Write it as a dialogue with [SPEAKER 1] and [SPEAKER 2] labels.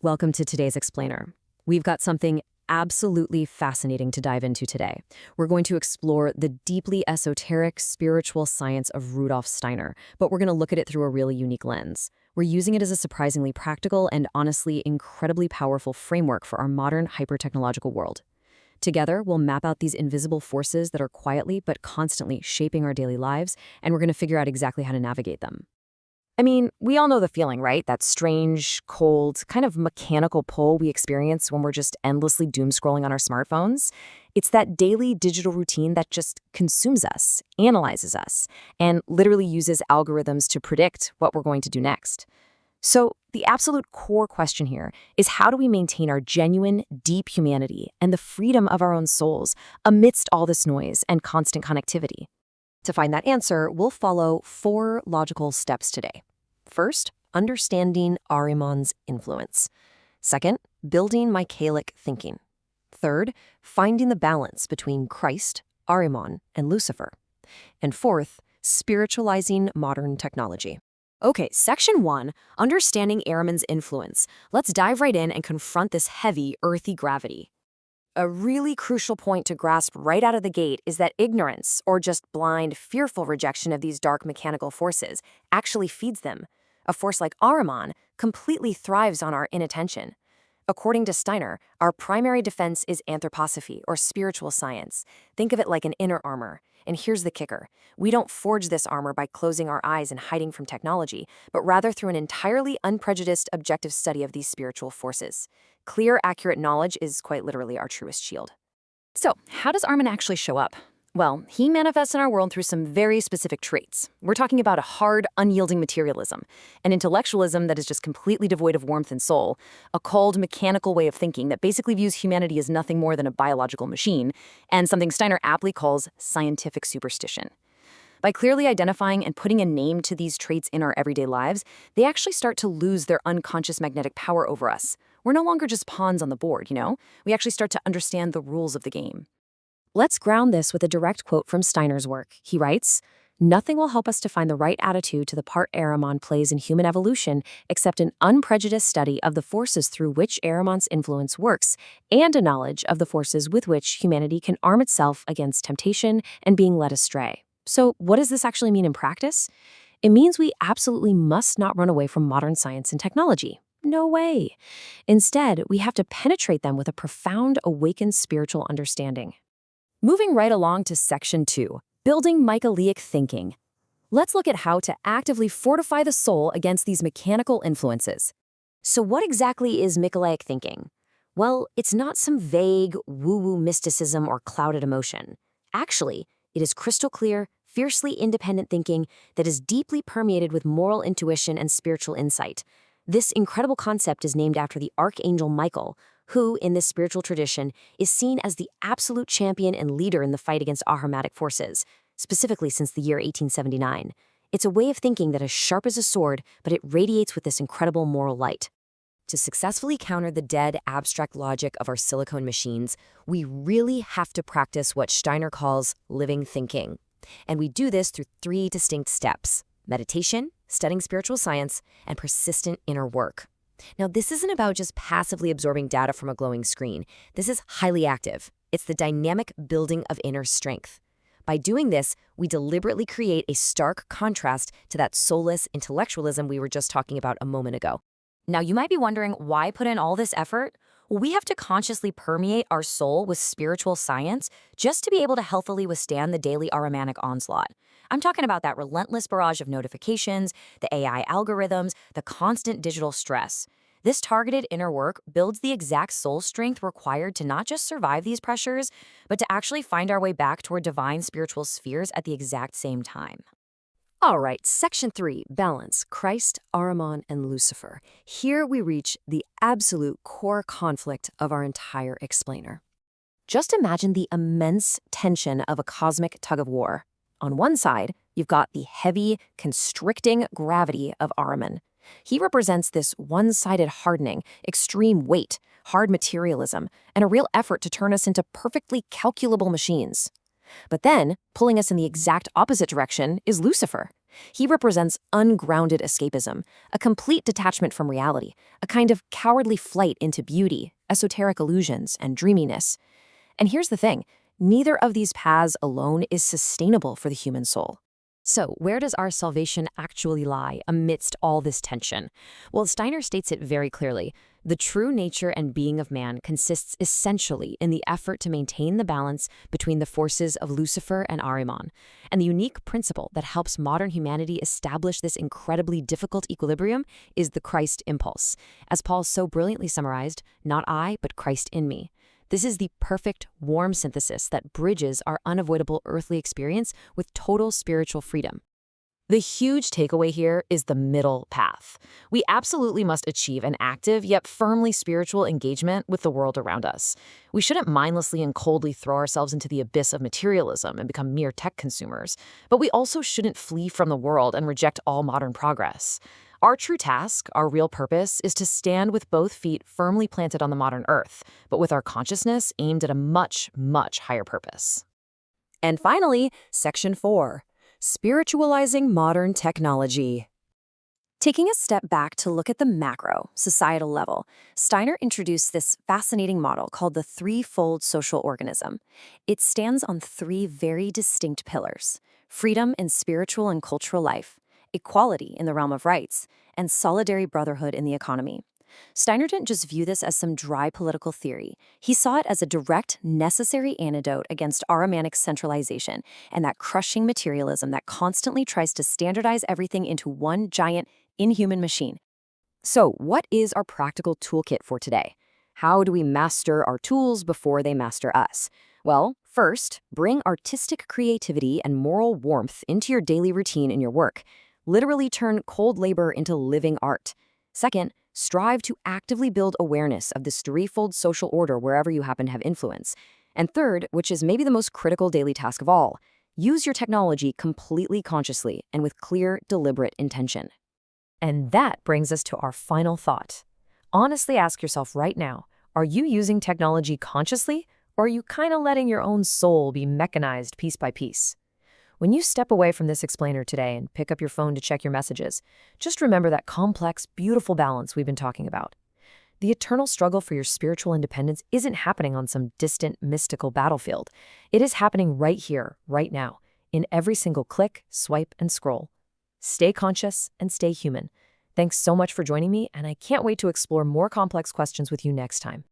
[SPEAKER 1] Welcome to today's Explainer. We've got something absolutely fascinating to dive into today. We're going to explore the deeply esoteric spiritual science of Rudolf Steiner, but we're going to look at it through a really unique lens. We're using it as a surprisingly practical and honestly incredibly powerful framework for our modern hyper-technological world. Together, we'll map out these invisible forces that are quietly but constantly shaping our daily lives, and we're going to figure out exactly how to navigate them.
[SPEAKER 2] I mean, we all know the feeling, right? That strange, cold, kind of mechanical pull we experience when we're just endlessly doom scrolling on our smartphones. It's that daily digital routine that just consumes us, analyzes us, and literally uses algorithms to predict what we're going to do next. So, the absolute core question here is, how do we maintain our genuine, deep humanity and the freedom of our own souls amidst all this noise and constant connectivity? To find that answer, we'll follow 4 logical steps today. First, understanding Ahriman's influence. Second, building Michaelic thinking. Third, finding the balance between Christ, Ahriman, and Lucifer. And fourth, spiritualizing modern technology. Okay, section 1, understanding Ahriman's influence. Let's dive right in and confront this heavy, earthy gravity. A really crucial point to grasp right out of the gate is that ignorance, or just blind, fearful rejection of these dark mechanical forces, actually feeds them. A force like Ahriman completely thrives on our inattention. According to Steiner, our primary defense is anthroposophy, or spiritual science. Think of it like an inner armor. And here's the kicker. We don't forge this armor by closing our eyes and hiding from technology, but rather through an entirely unprejudiced, objective study of these spiritual forces. Clear, accurate knowledge is quite literally our truest shield. So, how does Ahriman actually show up? Well, he manifests in our world through some very specific traits. We're talking about a hard, unyielding materialism, an intellectualism that is just completely devoid of warmth and soul, a cold, mechanical way of thinking that basically views humanity as nothing more than a biological machine, and something Steiner aptly calls scientific superstition. By clearly identifying and putting a name to these traits in our everyday lives, they actually start to lose their unconscious magnetic power over us. We're no longer just pawns on the board, We actually start to understand the rules of the game. Let's ground this with a direct quote from Steiner's work. He writes, "Nothing will help us to find the right attitude to the part Ahriman plays in human evolution except an unprejudiced study of the forces through which Ahriman's influence works and a knowledge of the forces with which humanity can arm itself against temptation and being led astray." So what does this actually mean in practice? It means we absolutely must not run away from modern science and technology. No way. Instead, we have to penetrate them with a profound, awakened spiritual understanding. Moving right along to section 2, building Michaelic thinking. Let's look at how to actively fortify the soul against these mechanical influences. So what exactly is Michaelic thinking? Well, it's not some vague, woo-woo mysticism or clouded emotion. Actually, it is crystal clear, fiercely independent thinking that is deeply permeated with moral intuition and spiritual insight. This incredible concept is named after the Archangel Michael, who, in this spiritual tradition, is seen as the absolute champion and leader in the fight against Ahrimanic forces, specifically since the year 1879. It's a way of thinking that is sharp as a sword, but it radiates with this incredible moral light. To successfully counter the dead, abstract logic of our silicone machines, we really have to practice what Steiner calls living thinking. And we do this through 3 distinct steps: meditation, studying spiritual science, and persistent inner work. Now, this isn't about just passively absorbing data from a glowing screen. This is highly active. It's the dynamic building of inner strength. By doing this, we deliberately create a stark contrast to that soulless intellectualism we were just talking about a moment ago. Now, you might be wondering, why put in all this effort? Well, we have to consciously permeate our soul with spiritual science just to be able to healthily withstand the daily Ahrimanic onslaught. I'm talking about that relentless barrage of notifications, the AI algorithms, the constant digital stress. This targeted inner work builds the exact soul strength required to not just survive these pressures, but to actually find our way back toward divine spiritual spheres at the exact same time. All right, section 3, balance, Christ, Ahriman, and Lucifer. Here we reach the absolute core conflict of our entire explainer. Just imagine the immense tension of a cosmic tug-of-war. On one side, you've got the heavy, constricting gravity of Ahriman. He represents this one-sided hardening, extreme weight, hard materialism, and a real effort to turn us into perfectly calculable machines. But then, pulling us in the exact opposite direction is Lucifer. He represents ungrounded escapism, a complete detachment from reality, a kind of cowardly flight into beauty, esoteric illusions, and dreaminess. And here's the thing, neither of these paths alone is sustainable for the human soul.
[SPEAKER 1] So, where does our salvation actually lie amidst all this tension? Well, Steiner states it very clearly. The true nature and being of man consists essentially in the effort to maintain the balance between the forces of Lucifer and Ahriman. And the unique principle that helps modern humanity establish this incredibly difficult equilibrium is the Christ impulse. As Paul so brilliantly summarized, not I, but Christ in me. This is the perfect, warm synthesis that bridges our unavoidable earthly experience with total spiritual freedom.
[SPEAKER 2] The huge takeaway here is the middle path. We absolutely must achieve an active yet firmly spiritual engagement with the world around us. We shouldn't mindlessly and coldly throw ourselves into the abyss of materialism and become mere tech consumers, but we also shouldn't flee from the world and reject all modern progress. Our true task, our real purpose, is to stand with both feet firmly planted on the modern earth, but with our consciousness aimed at a much, much higher purpose.
[SPEAKER 1] And finally, Section 4. Spiritualizing modern technology. Taking a step back to look at the macro, societal level, Steiner introduced this fascinating model called the threefold social organism. It stands on three very distinct pillars: freedom in spiritual and cultural life, equality in the realm of rights, and solidary brotherhood in the economy. Steiner didn't just view this as some dry political theory. He saw it as a direct, necessary antidote against Ahrimanic centralization and that crushing materialism that constantly tries to standardize everything into one giant, inhuman machine. So, what is our practical toolkit for today? How do we master our tools before they master us? Well, first, bring artistic creativity and moral warmth into your daily routine in your work. Literally turn cold labor into living art. Second, strive to actively build awareness of this threefold social order wherever you happen to have influence. And third, which is maybe the most critical daily task of all, use your technology completely consciously and with clear, deliberate intention. And that brings us to our final thought. Honestly ask yourself right now, are you using technology consciously, or are you kind of letting your own soul be mechanized piece by piece? When you step away from this explainer today and pick up your phone to check your messages, just remember that complex, beautiful balance we've been talking about. The eternal struggle for your spiritual independence isn't happening on some distant, mystical battlefield. It is happening right here, right now, in every single click, swipe, and scroll. Stay conscious and stay human. Thanks so much for joining me, and I can't wait to explore more complex questions with you next time.